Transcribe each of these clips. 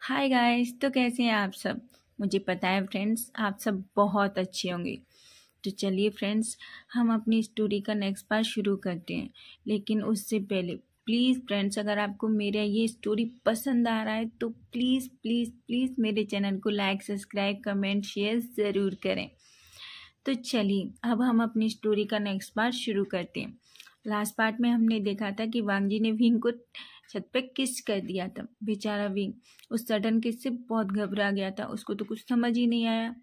Hi guys, तो कैसे हैं आप सब। मुझे पता है फ्रेंड्स, आप सब बहुत अच्छे होंगे। तो चलिए फ्रेंड्स, हम अपनी स्टोरी का नेक्स्ट पार्ट शुरू करते हैं। लेकिन उससे पहले प्लीज़ फ्रेंड्स, अगर आपको मेरा ये स्टोरी पसंद आ रहा है तो प्लीज़ प्लीज़ प्लीज़ मेरे चैनल को लाइक, सब्सक्राइब, कमेंट, शेयर ज़रूर करें। तो चलिए अब हम अपनी स्टोरी का नेक्स्ट पार्ट शुरू करते हैं। लास्ट पार्ट में हमने देखा था कि वांगजी ने विंग को छत पे किस कर दिया था। बेचारा विंग उस सडन किस से बहुत घबरा गया था, उसको तो कुछ समझ ही नहीं आया।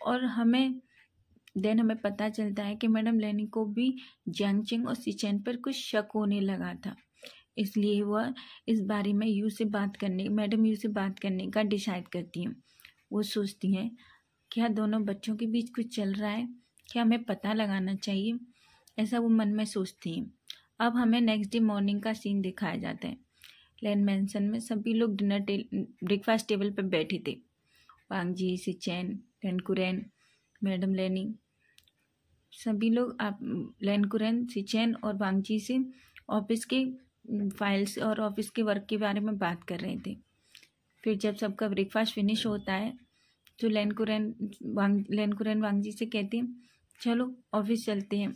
और हमें पता चलता है कि मैडम लेनी को भी जियांग चेंग और सिचेन पर कुछ शक होने लगा था। इसलिए वह इस बारे में मैडम यू से बात करने का डिसाइड करती हैं। वो सोचती हैं क्या दोनों बच्चों के बीच कुछ चल रहा है, क्या हमें पता लगाना चाहिए, ऐसा वो मन में सोचती हैं। अब हमें नेक्स्ट डे मॉर्निंग का सीन दिखाया जाता है। लैन मैंसन में सभी लोग ब्रेकफास्ट टेबल पर बैठे थे। वांगजी, सिचेन, लेनकुरेन, मैडम लेनी, सभी लोग आप लेनकुरेन, सिचेन और वांगजी से ऑफिस के फाइल्स और ऑफिस के वर्क के बारे में बात कर रहे थे। फिर जब सबका ब्रेकफास्ट फिनिश होता है तो लेनकुरेन वांगजी से कहते हैं चलो ऑफिस चलते हैं।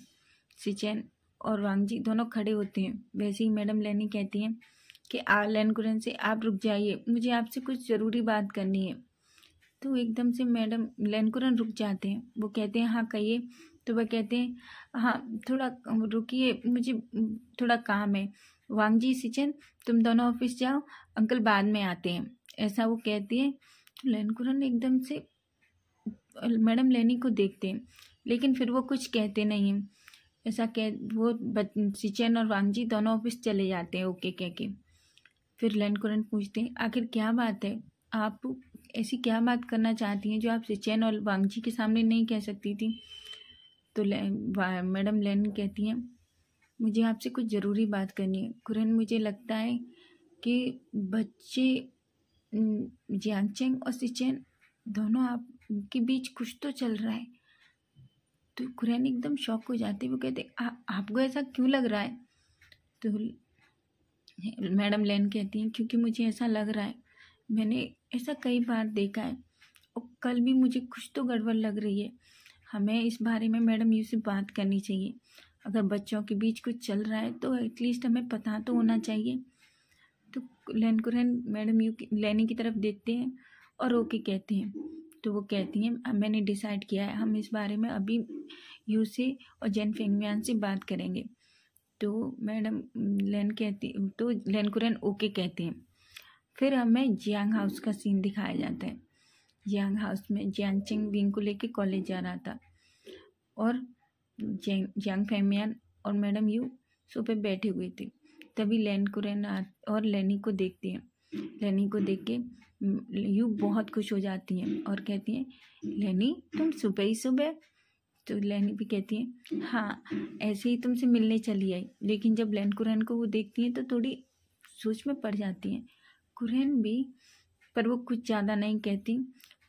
सिचेन और वांगजी दोनों खड़े होते हैं। वैसे ही मैडम लेनी कहती हैं कि लेनकुरेन से आप रुक जाइए, मुझे आपसे कुछ ज़रूरी बात करनी है। तो एकदम से मैडम लेनकुरेन रुक जाते हैं। वो कहते हैं हाँ कहिए। तो वह कहते हैं हाँ थोड़ा रुकिए, मुझे थोड़ा काम है। वांगजी, सिचेन तुम दोनों ऑफिस जाओ, अंकल बाद में आते हैं, ऐसा वो कहती है। तो लेनकुरेन एकदम से मैडम लेनी को देखते हैं, लेकिन फिर वो कुछ कहते नहीं हैं। ऐसा कह वो सिचेन और वांगजी दोनों ऑफिस चले जाते हैं ओके कह के। फिर लेनकुरेन पूछते हैं आखिर क्या बात है, आप ऐसी क्या बात करना चाहती हैं जो आप सिचेन और वांगजी के सामने नहीं कह सकती थी। तो मैडम लेन कहती हैं मुझे आपसे कुछ ज़रूरी बात करनी है कुरेन। मुझे लगता है कि बच्चे जियांग चेंग और सिचेन दोनों आप के बीच कुछ तो चल रहा है। तो कुरेन एकदम शॉक हो जाते, वो कहते आपको ऐसा क्यों लग रहा है। तो मैडम लेन कहती हैं क्योंकि मुझे ऐसा लग रहा है, मैंने ऐसा कई बार देखा है और कल भी मुझे कुछ तो गड़बड़ लग रही है। हमें इस बारे में मैडम यू से बात करनी चाहिए। अगर बच्चों के बीच कुछ चल रहा है तो एटलीस्ट हमें पता तो होना चाहिए। तो लेनकुरेन मैडम यू लेनी की तरफ देखते हैं और ओके कहते हैं। तो वो कहती हैं मैंने डिसाइड किया है, हम इस बारे में अभी यू से और जेन फेंगमियान से बात करेंगे। तो मैडम तो लेनकुरेन ओके कहते हैं। फिर हमें जियांग हाउस का सीन दिखाया जाता है। जियांग हाउस में जियांग चेंग विंग को लेके कॉलेज जा रहा था और जियांग फेंगमियान और मैडम यू सोफे बैठे हुए थे। तभी लेनकुरेन और लेनी को देखती हैं। लेनी को देख के यू बहुत खुश हो जाती हैं और कहती हैं लेनी तुम सुबह ही सुबह। तो लेनी भी कहती है हाँ ऐसे ही तुमसे मिलने चली आई। लेकिन जब लेनकुरेन को वो देखती हैं तो थोड़ी सोच में पड़ जाती हैं कुरेन भी, पर वो कुछ ज़्यादा नहीं कहती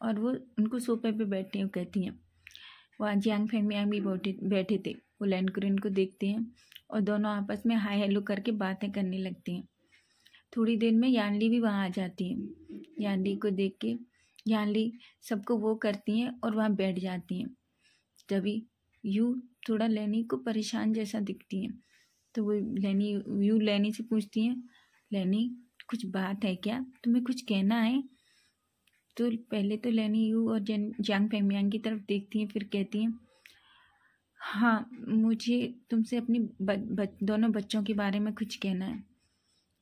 और वो उनको सोफे पे बैठती हैं। कहती हैं वहाँ जियांग फेंगमियांग भी बैठे थे। वो लेनकुरेन को देखते हैं और दोनों आपस में हाय हेलो करके बातें करने लगती हैं। थोड़ी देर में यानली भी वहाँ आ जाती है। यानली को देख के यानली सबको वो करती हैं और वहाँ बैठ जाती हैं। तभी यू थोड़ा लेनी को परेशान जैसा दिखती हैं। तो वो लेनी से पूछती हैं लेनी कुछ बात है क्या, तुम्हें कुछ कहना है। तो पहले तो लेनी यू और जियांग फेंगमियांग की तरफ देखती हैं, फिर कहती हैं हाँ मुझे तुमसे अपनी दोनों बच्चों के बारे में कुछ कहना है।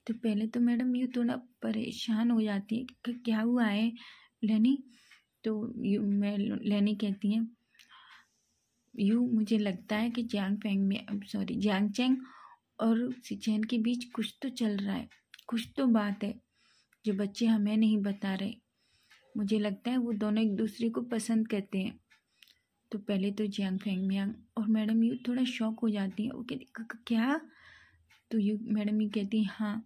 तो पहले तो मैडम यू थोड़ा परेशान हो जाती है कि क्या हुआ है लेनी। तो लेनी कहती हैं मुझे लगता है कि जियांग चेंग और सिचेन के बीच कुछ तो चल रहा है, कुछ तो बात है जो बच्चे हमें नहीं बता रहे। मुझे लगता है वो दोनों एक दूसरे को पसंद करते हैं। तो पहले तो जियांग फेंगमियांग और मैडम यू थोड़ा शॉक हो जाती हैं। वो कहती क्या। तो मैडम यू कहती हैं हाँ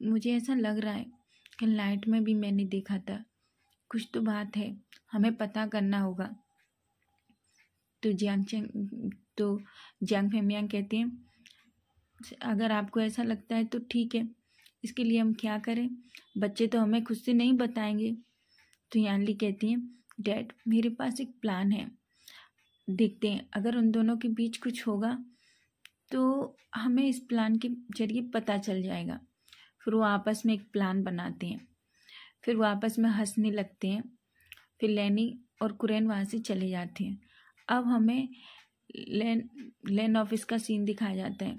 मुझे ऐसा लग रहा है, कल नाइट में भी मैंने देखा था, कुछ तो बात है, हमें पता करना होगा। तो जियांग फेंगमियांग कहते हैं अगर आपको ऐसा लगता है तो ठीक है, इसके लिए हम क्या करें? बच्चे तो हमें खुद से नहीं बताएंगे। तो यानली कहती हैं, डैड मेरे पास एक प्लान है, देखते हैं अगर उन दोनों के बीच कुछ होगा तो हमें इस प्लान के जरिए पता चल जाएगा। फिर वो आपस में एक प्लान बनाते हैं, फिर वो आपस में हंसने लगते हैं। फिर लैनी और कुरैन वहाँ से चले जाते हैं। अब हमें लैन ऑफिस का सीन दिखाया जाता है।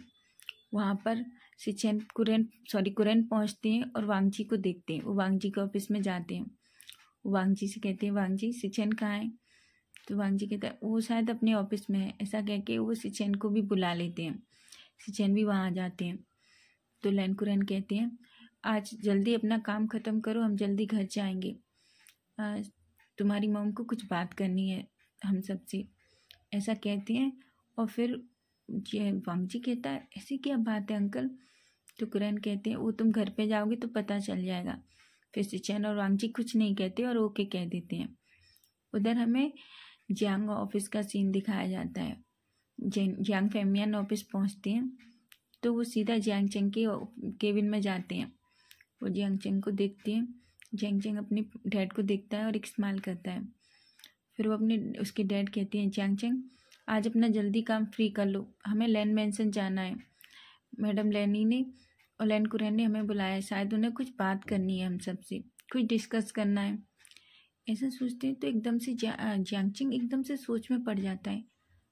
वहाँ पर कुरैन पहुँचते हैं और वांगजी को देखते हैं। वो वांगजी के ऑफिस में जाते हैं। वांगजी से कहते हैं, वांगजी सिचेन कहाँ है? तो वांगजी कहता है वो शायद अपने ऑफिस में है। ऐसा कह के वो सिचेन को भी बुला लेते हैं। सिचेन भी वहाँ आ जाते हैं। तो लैन कुरैन कहते हैं, आज जल्दी अपना काम ख़त्म करो, हम जल्दी घर जाएंगे। तुम्हारी मॉम को कुछ बात करनी है हम सबसे, ऐसा कहते हैं। और फिर ये वांगजी कहता है, ऐसी क्या बात है अंकल? तो कुरैन कहते हैं, वो तुम घर पे जाओगे तो पता चल जाएगा। फिर सिचेन और वांगजी कुछ नहीं कहते और ओके कह देते हैं। उधर हमें जियांग ऑफिस का सीन दिखाया जाता है। जियांग फेमियन ऑफिस पहुंचते हैं तो वो सीधा जियांग चेंग के केबिन में जाते हैं। वो जियांग चेंग को देखते हैं। जियांग चेंग अपने डैड को देखता है और एक स्माइल करता है। फिर वो उसके डैड कहते हैं, जियांग चेंग आज अपना जल्दी काम फ्री कर लो, हमें लैन मैंसन जाना है। मैडम लैनी ने और लैन कुरैन ने हमें बुलाया है, शायद उन्हें कुछ बात करनी है, हम सबसे कुछ डिस्कस करना है। ऐसा सोचते हैं तो एकदम से जियांग चेंग एकदम से सोच में पड़ जाता है।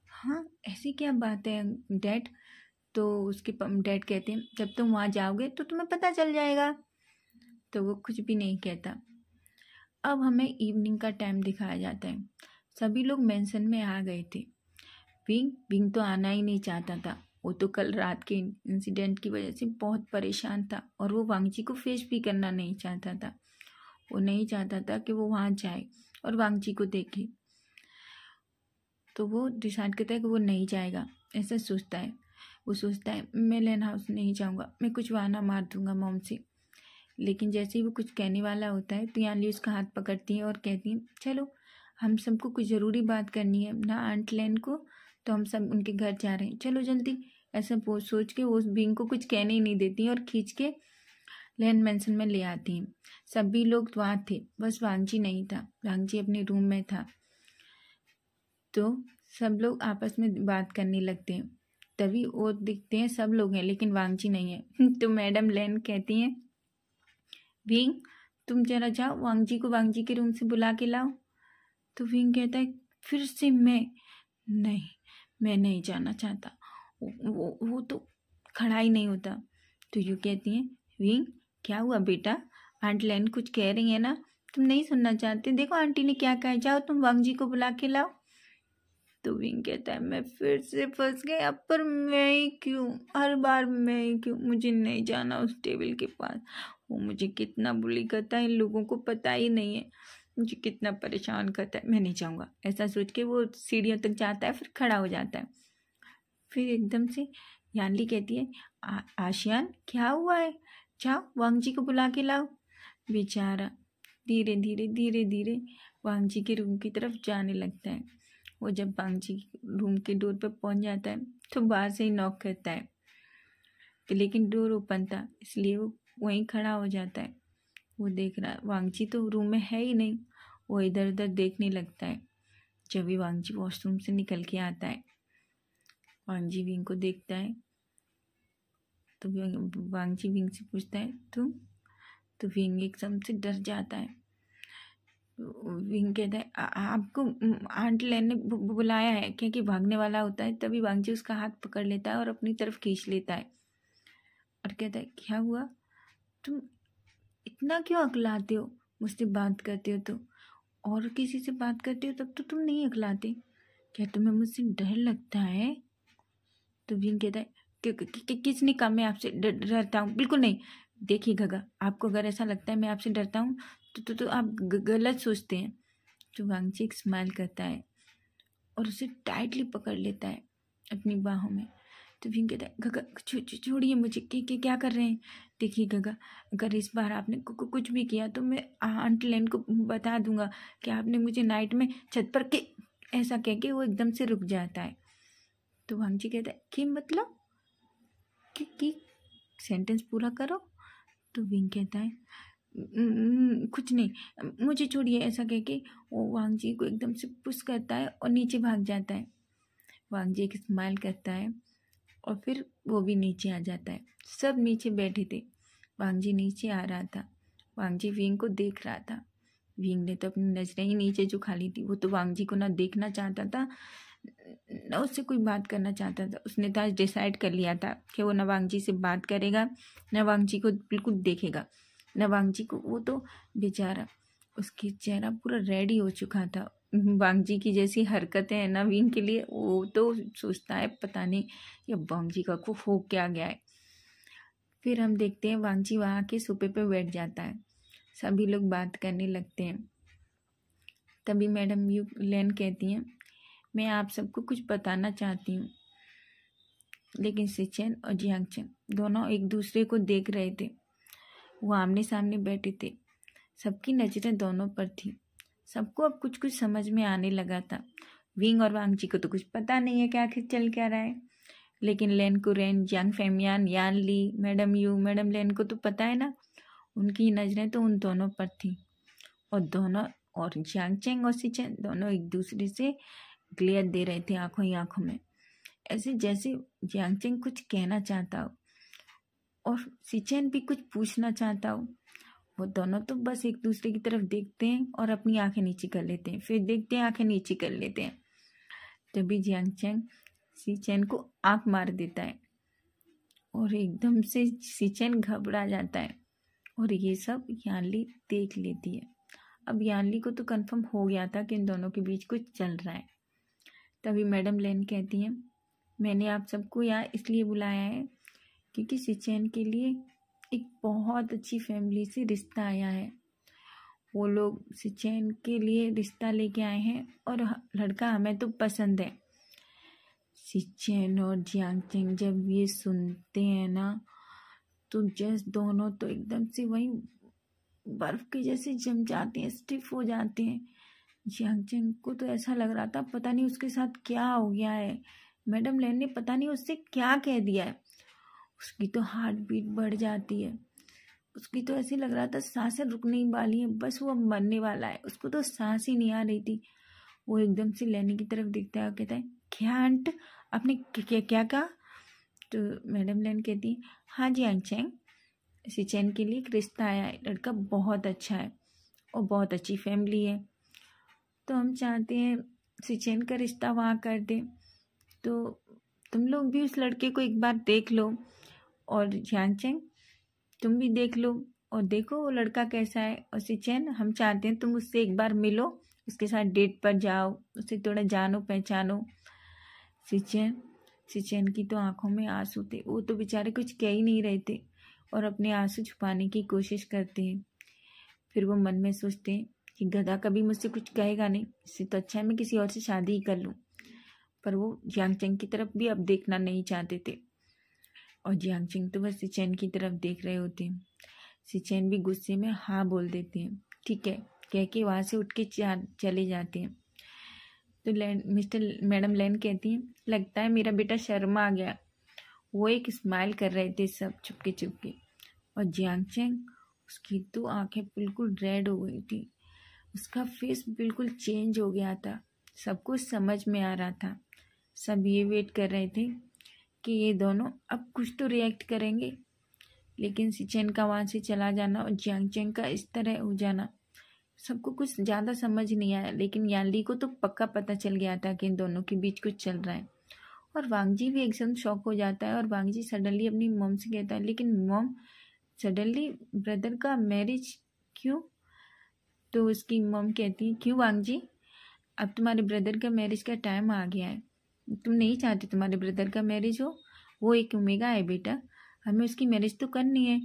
हाँ, ऐसी क्या बात है डैड? तो उसके डैड कहते हैं, जब तुम वहाँ जाओगे तो तुम्हें पता चल जाएगा। तो वो कुछ भी नहीं कहता। अब हमें इवनिंग का टाइम दिखाया जाता है। सभी लोग मेंशन में आ गए थे। विंग तो आना ही नहीं चाहता था। वो तो कल रात के इंसिडेंट की वजह से बहुत परेशान था और वो वांगजी को फेस भी करना नहीं चाहता था। वो नहीं चाहता था कि वो वहाँ जाए और वांगजी को देखे। तो वो डिसाइड करता है कि वो नहीं जाएगा। ऐसा सोचता है। वो सोचता है, मैं लैन हाउस नहीं जाऊँगा, मैं कुछ बहाना मार दूंगा मॉम से। लेकिन जैसे ही वो कुछ कहने वाला होता है तो यानली उसका हाथ पकड़ती है और कहती है, चलो हम सबको कुछ ज़रूरी बात करनी है ना आंट लैन को, तो हम सब उनके घर जा रहे हैं, चलो जल्दी। ऐसा सोच के वो उस बींग को कुछ कहने ही नहीं देती और खींच के लैन मैंसन में ले आती हैं। सभी लोग वहाँ थे, बस वांगजी नहीं था। वांगजी अपने रूम में था। तो सब लोग आपस में बात करने लगते हैं। तभी वो दिखते हैं, सब लोग हैं लेकिन वांगजी नहीं है। तो मैडम लैन कहती हैं, विंग तुम जरा जाओ वांगजी को वांगजी के रूम से बुला के लाओ। तो विंग कहता है, फिर से नहीं, मैं नहीं जाना चाहता। वो तो खड़ा ही नहीं होता। तो यू कहती हैं, विंग क्या हुआ बेटा? आंटी लैन कुछ कह रही है ना, तुम नहीं सुनना चाहते? देखो आंटी ने क्या कहा, जाओ तुम वांगजी को बुला के लाओ। तो विंग कहता है, मैं फिर से फंस गया, पर मैं ही क्यों, हर बार मैं ही क्यों? मुझे नहीं जाना उस टेबल के पास। वो मुझे कितना बुली करता है, इन लोगों को पता ही नहीं है मुझे कितना परेशान करता है, मैं नहीं जाऊँगा। ऐसा सोच के वो सीढ़ियों तक जाता है, फिर खड़ा हो जाता है। फिर एकदम से यानली कहती है, आशियान क्या हुआ है? जाओ वांगजी को बुला के लाओ। बेचारा धीरे धीरे वांगजी के रूम की तरफ जाने लगता है। वो जब वांगजी रूम के डोर पर पहुंच जाता है तो बाहर से ही नॉक करता है, लेकिन डोर ओपन था, इसलिए वो वहीं खड़ा हो जाता है। वो देख रहा है वांगजी तो रूम में है ही नहीं। वो इधर उधर देखने लगता है। जब भी वांगजी वॉशरूम से निकल के आता है, वांगजी विंग को देखता है। तो वांगजी विंग से पूछता है, तुम? तो विंग एकदम से डर जाता है। विंग कहता है, आपको आंटी लैन ने बुलाया है, क्योंकि भागने वाला होता है। तभी वांगजी उसका हाथ पकड़ लेता है और अपनी तरफ खींच लेता है और कहता है, क्या हुआ? तुम इतना क्यों अकलाते हो? मुझसे बात करते हो तो, और किसी से बात करते हो तब तो तुम नहीं अकलाते। क्या तुम्हें मुझसे डर लगता है? तो विंग कहता है, किसने कहा मैं आपसे डरता हूँ? बिल्कुल नहीं। देखिए गगा, आपको अगर ऐसा लगता है मैं आपसे डरता हूँ तो आप गलत सोचते हैं। तो वांगजी एक स्माइल करता है और उसे टाइटली पकड़ लेता है अपनी बाहों में। तो विंग कहता है, गगा छोड़िए मुझे, क्या कर रहे हैं? देखिए गगा, अगर इस बार आपने कुछ भी किया तो मैं आंटी लैन को बता दूंगा कि आपने मुझे नाइट में छत पर के। ऐसा कह के वो एकदम से रुक जाता है। तो वांगजी कहता है, कि मतलब कि सेंटेंस पूरा करो। तो विंग कहता है कुछ नहीं, मुझे छोड़िए, ऐसा कह के वो वांग जी को एकदम से पुश करता है और नीचे भाग जाता है। वांग जी एक स्माइल करता है और फिर वो भी नीचे आ जाता है। सब नीचे बैठे थे, वांग जी नीचे आ रहा था। वांग जी विंग को देख रहा था। विंग ने तो अपनी नजरें ही नीचे जो खाली थी, वो तो वांग जी को ना देखना चाहता था ना उससे कोई बात करना चाहता था। उसने तो आज डिसाइड कर लिया था कि वो ना वांग जी से बात करेगा, ना वांग जी को बिल्कुल देखेगा, ना वांग जी को। वो तो बेचारा, उसकी चेहरा पूरा रेडी हो चुका था। वांग जी की जैसी हरकतें हैं ना विंग के लिए, वो तो सोचता है पता नहीं ये वांग जी का खूब हो क्या गया है। फिर हम देखते हैं वांग जी वहाँ के सोफे पे बैठ जाता है। सभी लोग बात करने लगते हैं। तभी मैडम यू लेन कहती हैं, मैं आप सबको कुछ बताना चाहती हूँ। लेकिन सिचेन और जियांगचेन दोनों एक दूसरे को देख रहे थे। वो आमने सामने बैठे थे। सबकी नज़रें दोनों पर थी। सबको अब कुछ कुछ समझ में आने लगा था। विंग और वांग जी को तो कुछ पता नहीं है कि आखिर चल क्या रहा है, लेकिन लेन कुरेन, जियांग फेमियान, यान ली, मैडम यू, मैडम लेन को तो पता है ना। उनकी नज़रें तो उन दोनों पर थी और दोनों, और जियांगचेन और सिचेन दोनों एक दूसरे से ग्लेयर दे रहे थे आंखों ही आंखों में, ऐसे जैसे जियांगचेन कुछ कहना चाहता हो और सिचेन भी कुछ पूछना चाहता हो। वो दोनों तो बस एक दूसरे की तरफ देखते हैं और अपनी आंखें नीचे कर लेते हैं, फिर देखते हैं, आंखें नीचे कर लेते हैं। तभी जियांगचेन सिचेन को आंख मार देता है और एकदम से सिचेन घबरा जाता है और ये सब यानली देख लेती है। अब यानली को तो कंफर्म हो गया था कि इन दोनों के बीच कुछ चल रहा है। तभी मैडम लेन कहती हैं, मैंने आप सबको यहाँ इसलिए बुलाया है क्योंकि सिचेन के लिए एक बहुत अच्छी फैमिली से रिश्ता आया है। वो लोग सिचेन के लिए रिश्ता लेके आए हैं और लड़का हमें तो पसंद है। सिचेन और जियांगचेन जब ये सुनते हैं ना तो जस्ट दोनों तो एकदम से वहीं बर्फ के जैसे जम जाते हैं, स्टिफ हो जाते हैं। जियांगचेन को तो ऐसा लग रहा था पता नहीं उसके साथ क्या हो गया है, मैडम लेन ने पता नहीं उससे क्या कह दिया है। उसकी तो हार्ट बीट बढ़ जाती है। उसकी तो ऐसे लग रहा था सांसें रुकने वाली है, बस वो मरने वाला है। उसको तो सांस ही नहीं आ रही थी। वो एकदम से लेनी की तरफ देखता है और कहता है, क्या आंट, आपने क्या कहा? तो मैडम लेन कहती है, हाँ जी आंचेंग, सिचेन के लिए एक रिश्ता आया है, लड़का बहुत अच्छा है और बहुत अच्छी फैमिली है, तो हम चाहते हैं सिचेन का रिश्ता वहाँ कर दें। तो तुम लोग भी उस लड़के को एक बार देख लो और जियांगचेन तुम भी देख लो और देखो वो लड़का कैसा है। और सिचेन, हम चाहते हैं तुम उससे एक बार मिलो, उसके साथ डेट पर जाओ, उससे थोड़ा जानो पहचानो। सिचेन की तो आंखों में आंसू थे। वो तो बेचारे कुछ कह ही नहीं रहे थे और अपने आंसू छुपाने की कोशिश करते हैं। फिर वो मन में सोचते हैं कि गधा कभी मुझसे कुछ कहेगा नहीं, इससे तो अच्छा है मैं किसी और से शादी ही कर लूँ। पर वो जियांगचेन की तरफ भी अब देखना नहीं चाहते थे और जियांगचेन तो बस सिचेन की तरफ देख रहे होते हैं। सिचेन भी गुस्से में हाँ बोल देते हैं, ठीक है कह के वहाँ से उठ के चले जाते हैं। तो मैडम लेन कहती हैं, लगता है मेरा बेटा शर्मा आ गया। वो एक स्माइल कर रहे थे सब चुपके चुपके। और जियांगचेन, उसकी तो आंखें बिल्कुल रेड हो गई थी, उसका फेस बिल्कुल चेंज हो गया था। सब कुछ समझ में आ रहा था। सब ये वेट कर रहे थे कि ये दोनों अब कुछ तो रिएक्ट करेंगे। लेकिन सिचेन का वहाँ से चला जाना और जियांगचेन का इस तरह हो जाना, सबको कुछ ज़्यादा समझ नहीं आया। लेकिन यानली को तो पक्का पता चल गया था कि इन दोनों के बीच कुछ चल रहा है। और वांग जी भी एकदम शॉक हो जाता है और वांग जी सडनली अपनी मॉम से कहता है, लेकिन मॉम सडनली ब्रदर का मैरिज क्यों? तो उसकी मॉम कहती है, क्यों वांग जी, अब तुम्हारे ब्रदर का मैरिज का टाइम आ गया है। तुम नहीं चाहते तुम्हारे ब्रदर का मैरिज हो? वो एक ओमेगा है बेटा, हमें उसकी मैरिज तो करनी है।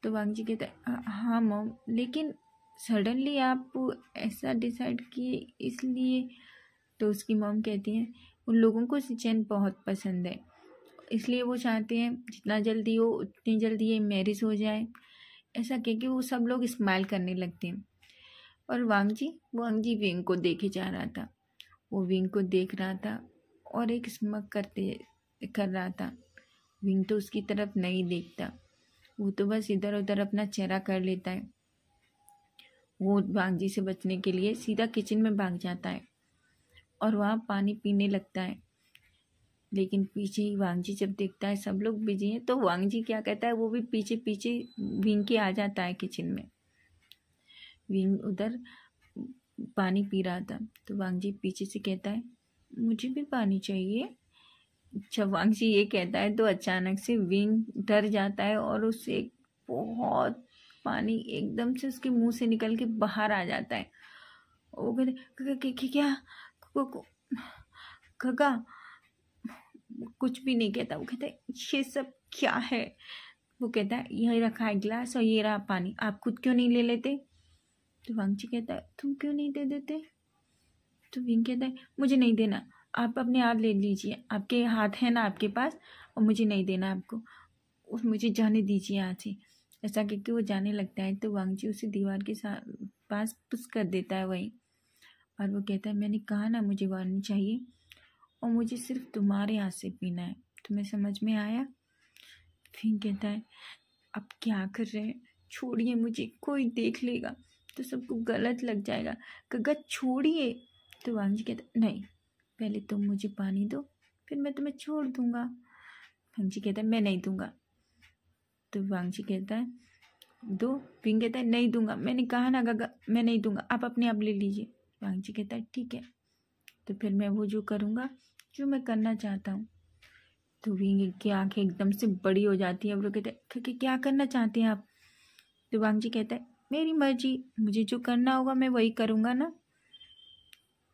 तो वांग जी कहता है, हाँ मॉम, लेकिन सडनली आप ऐसा डिसाइड किए इसलिए। तो उसकी मॉम कहती हैं, उन लोगों को सिचेन बहुत पसंद है, इसलिए वो चाहते हैं जितना जल्दी हो उतनी जल्दी ये मैरिज हो जाए। ऐसा कह के वो सब लोग स्माइल करने लगते हैं। और वांग जी विंग को देखे जा रहा था। वो विंग को देख रहा था और एक स्मग कर रहा था। विंग तो उसकी तरफ नहीं देखता। वो तो बस इधर उधर अपना चेहरा कर लेता है। वो वांगजी से बचने के लिए सीधा किचन में भाग जाता है और वहाँ पानी पीने लगता है। लेकिन पीछे ही वांगजी जब देखता है सब लोग बिजी हैं, तो वांगजी क्या कहता है, वो भी पीछे पीछे विंग के आ जाता है किचन में। विंग उधर पानी पी रहा था, तो वांगजी पीछे से कहता है मुझे भी पानी चाहिए। जब वांगजी ये कहता है तो अचानक से विंग डर जाता है और उससे बहुत पानी एकदम से उसके मुंह से निकल के बाहर आ जाता है। वो कहते क्या खगा कुछ भी नहीं कहता। वो कहता है ये सब क्या है। वो कहता है यही रखा है गिलास और ये रहा पानी, आप खुद क्यों नहीं ले लेते। तो वांगजी कहता है तुम क्यों नहीं दे देते। तो विंग कहता है मुझे नहीं देना, आप अपने आप ले लीजिए, आपके हाथ है ना आपके पास, और मुझे नहीं देना आपको, और मुझे जाने दीजिए यहाँ से। ऐसा करके वो जाने लगता है तो वांगजी उसे दीवार के पास पुश कर देता है वहीं। और वो कहता है मैंने कहा ना मुझे पानी चाहिए और मुझे सिर्फ तुम्हारे हाथ से पीना है, तुम्हें समझ में आया। फिर कहता है अब क्या कर रहे हैं, छोड़िए मुझे, कोई देख लेगा तो सबको गलत लग जाएगा, गगा छोड़िए। तो वांगजी कहता है नहीं, पहले तुम मुझे पानी दो फिर मैं तुम्हें छोड़ दूंगा। वांगजी कहता है मैं नहीं दूंगा। तो वांगजी कहता है दो। विंग कहता है नहीं दूंगा, मैंने कहा ना गगा मैं नहीं दूंगा, आप अपने आप ले लीजिए। वांगजी कहता है ठीक है, तो फिर मैं वो जो करूँगा जो मैं करना चाहता हूँ। तो विंग की आंखें एकदम से बड़ी हो जाती है। वो कहते हैं क्या करना चाहते हैं आप। तो वांगजी कहता है मेरी मर्जी, मुझे जो करना होगा मैं वही करूँगा ना।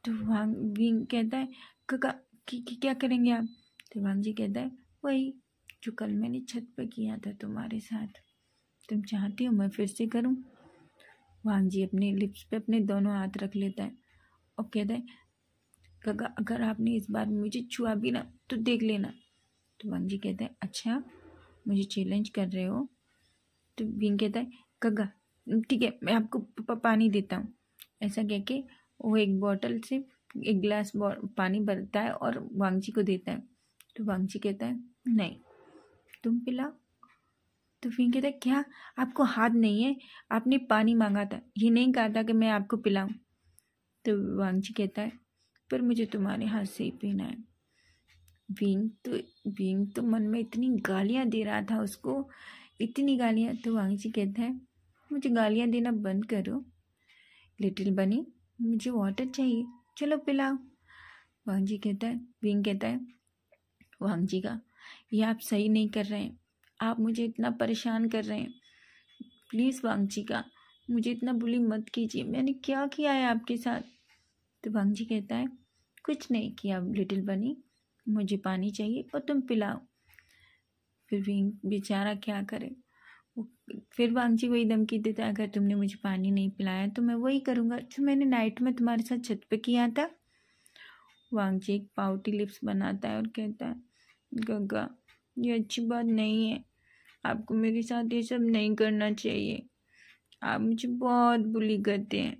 तो विंग कहता है काका क्या करेंगे आप। तो वांगजी कहता है वही जो कल मैंने छत पर किया था तुम्हारे साथ, तुम चाहती हो मैं फिर से करूं। वांगजी अपने लिप्स पे अपने दोनों हाथ रख लेता है और कहता है काका अगर आपने इस बार मुझे छुआ भी ना तो देख लेना। तो वांगजी कहता है अच्छा मुझे चैलेंज कर रहे हो। तो विंग कहता है काका ठीक है मैं आपको पानी देता हूँ। ऐसा कह के वो एक बॉटल से एक गिलास पानी भरता है और वांगजी को देता है। तो वांगजी कहता है नहीं तुम पिलाओ। तो विंग कहता है क्या आपको हाथ नहीं है, आपने पानी मांगा था, ये नहीं कहा था कि मैं आपको पिलाऊं। तो वांगजी कहता है पर मुझे तुम्हारे हाथ से ही पीना है। विंग तो मन में इतनी गालियां दे रहा था उसको, इतनी गालियां। तो वांगजी कहता है मुझे गालियां देना बंद करो लिटिल बनी, मुझे वाटर चाहिए, चलो पिलाओ। वांगजी कहता है विंग कहता है वांगजी का ये आप सही नहीं कर रहे हैं, आप मुझे इतना परेशान कर रहे हैं, प्लीज़ वांगजी का मुझे इतना बुली मत कीजिए, मैंने क्या किया है आपके साथ। तो वांगजी कहता है कुछ नहीं किया लिटिल बनी, मुझे पानी चाहिए और तुम पिलाओ। फिर विंग बेचारा क्या करे, फिर वांगजी वही धमकी देता है अगर तुमने मुझे पानी नहीं पिलाया तो मैं वही करूँगा जो मैंने नाइट में तुम्हारे साथ छत पे किया था। वांगजी एक पाउटी लिप्स बनाता है और कहता है गग्गा ये अच्छी बात नहीं है, आपको मेरे साथ ये सब नहीं करना चाहिए, आप मुझे बहुत बुली करते हैं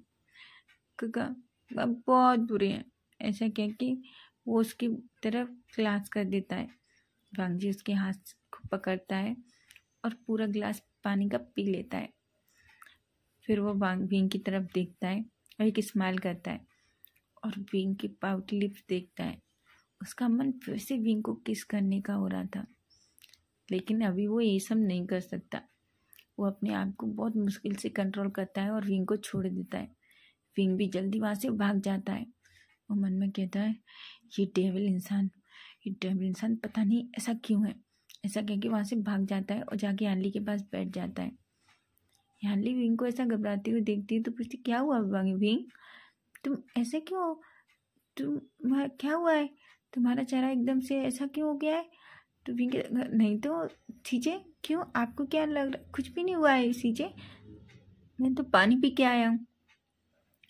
गग्गा, आप बहुत बुरे हैं। ऐसा कह के वो उसकी तरफ ग्लास कर देता है। वांगजी उसके हाथ को पकड़ता है और पूरा गिलास पानी का पी लेता है। फिर वो विंग की तरफ देखता है और एक स्माइल करता है और विंग की पाउटी लिप्स देखता है। उसका मन फिर से विंग को किस करने का हो रहा था, लेकिन अभी वो ये सब नहीं कर सकता। वो अपने आप को बहुत मुश्किल से कंट्रोल करता है और विंग को छोड़ देता है। विंग भी जल्दी वहाँ से भाग जाता है। वो मन में कहता है ये डेविल इंसान पता नहीं ऐसा क्यों है। ऐसा कह के वहाँ से भाग जाता है और जाके यानली के पास बैठ जाता है। यानली विंग को ऐसा घबराते हुए देखती है तो पूछती क्या हुआ विंग, तुम ऐसे क्यों, तुम क्या हुआ है, तुम्हारा चेहरा एकदम से ऐसा क्यों हो गया है। तो विंग नहीं तो सीजे क्यों, आपको क्या लग रहा, कुछ भी नहीं हुआ है सीजे, मैं तो पानी पी के आया हूँ।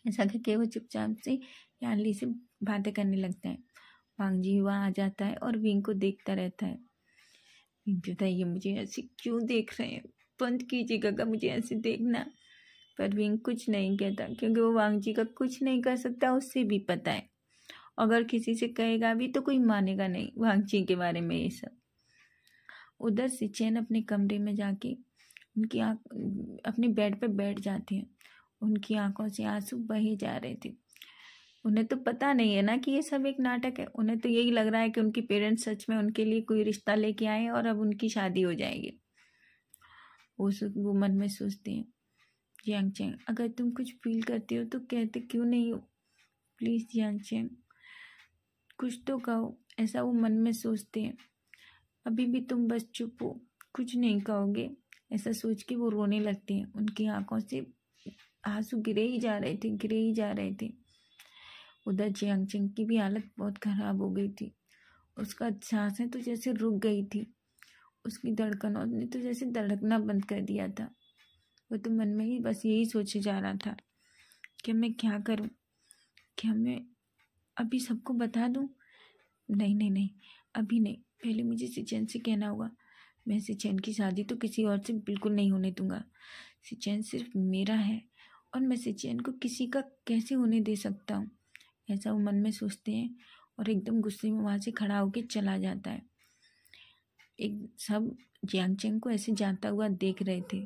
ऐसा करके वो चुपचाप से यानली से बातें करने लगता है। वांगजी वहाँ आ जाता है और विंग को देखता रहता है। विंग कहता है ये मुझे ऐसे क्यों देख रहे हैं, बंद कीजिएगा मुझे ऐसे देखना। पर विंग कुछ नहीं कहता क्योंकि वो वांगजी का कुछ नहीं कर सकता, उससे भी पता है अगर किसी से कहेगा भी तो कोई मानेगा नहीं वांगजी के बारे में ये सब। उधर से चैन अपने कमरे में जाके उनकी अपने बेड पे बैठ जाती हैं। उनकी आंखों से आंसू बहे जा रहे थे। उन्हें तो पता नहीं है ना कि ये सब एक नाटक है। उन्हें तो यही लग रहा है कि उनके पेरेंट्स सच में उनके लिए कोई रिश्ता लेके आए और अब उनकी शादी हो जाएगी। वो मन में सोचते हैं, जियांग चैंग अगर तुम कुछ फील करते हो तो कहते क्यों नहीं हो, प्लीज़ जियांग चैंग कुछ तो कहो, ऐसा वो मन में सोचते हैं। अभी भी तुम बस चुप हो, कुछ नहीं कहोगे, ऐसा सोच के वो रोने लगते हैं। उनकी आंखों से आंसू गिरे ही जा रहे थे, गिरे ही जा रहे थे। उधर जियांग चैंग की भी हालत बहुत खराब हो गई थी। उसका सांसें तो जैसे रुक गई थी, उसकी धड़कनों ने तो जैसे धड़कना बंद कर दिया था। वो तो मन में ही बस यही सोचे जा रहा था कि मैं क्या करूं, क्या मैं अभी सबको बता दूं? नहीं नहीं नहीं, अभी नहीं, पहले मुझे सिचैन से कहना होगा। मैं सिचैन की शादी तो किसी और से बिल्कुल नहीं होने दूंगा। सिचैन सिर्फ मेरा है और मैं सिचैन को किसी का कैसे होने दे सकता हूँ, ऐसा वो मन में सोचते हैं। और एकदम गुस्से में वहाँ से खड़ा होकर चला जाता है। एक सब जियांग चैंग को ऐसे जाता हुआ देख रहे थे।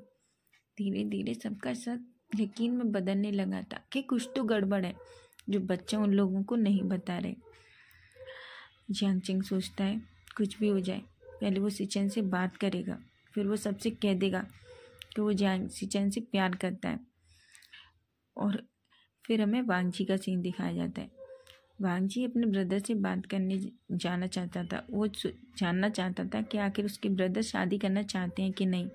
धीरे धीरे सबका शक यकीन में बदलने लगा था कि कुछ तो गड़बड़ है जो बच्चे उन लोगों को नहीं बता रहे। जियांग चैंग सोचता है कुछ भी हो जाए पहले वो सिचैन से बात करेगा, फिर वो सबसे कह देगा कि वो सिचैन से प्यार करता है। और फिर हमें वांग जी का सीन दिखाया जाता है। वांग जी अपने ब्रदर से बात करने जाना चाहता था। वो जानना चाहता था कि आखिर उसके ब्रदर शादी करना चाहते हैं कि नहीं।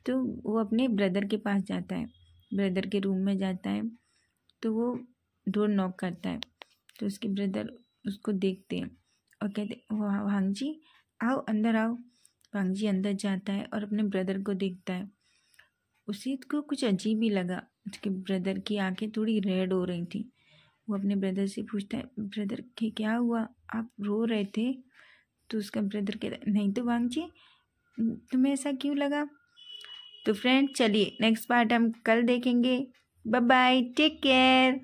तो वो अपने ब्रदर के पास जाता है, ब्रदर के रूम में जाता है। तो वो डोर नॉक करता है तो उसके ब्रदर उसको देखते हैं और कहते वांग जी आओ, अंदर आओ। वांग जी अंदर जाता है और अपने ब्रदर को देखता है। उसे को कुछ अजीब ही लगा। उसके ब्रदर की आंखें थोड़ी रेड हो रही थी। वो अपने ब्रदर से पूछता है, ब्रदर के क्या हुआ, आप रो रहे थे? तो उसका ब्रदर कहता है, नहीं तो वांग जी, तुम्हें ऐसा क्यों लगा? तो फ्रेंड चलिए नेक्स्ट पार्ट हम कल देखेंगे। Bye bye, take care.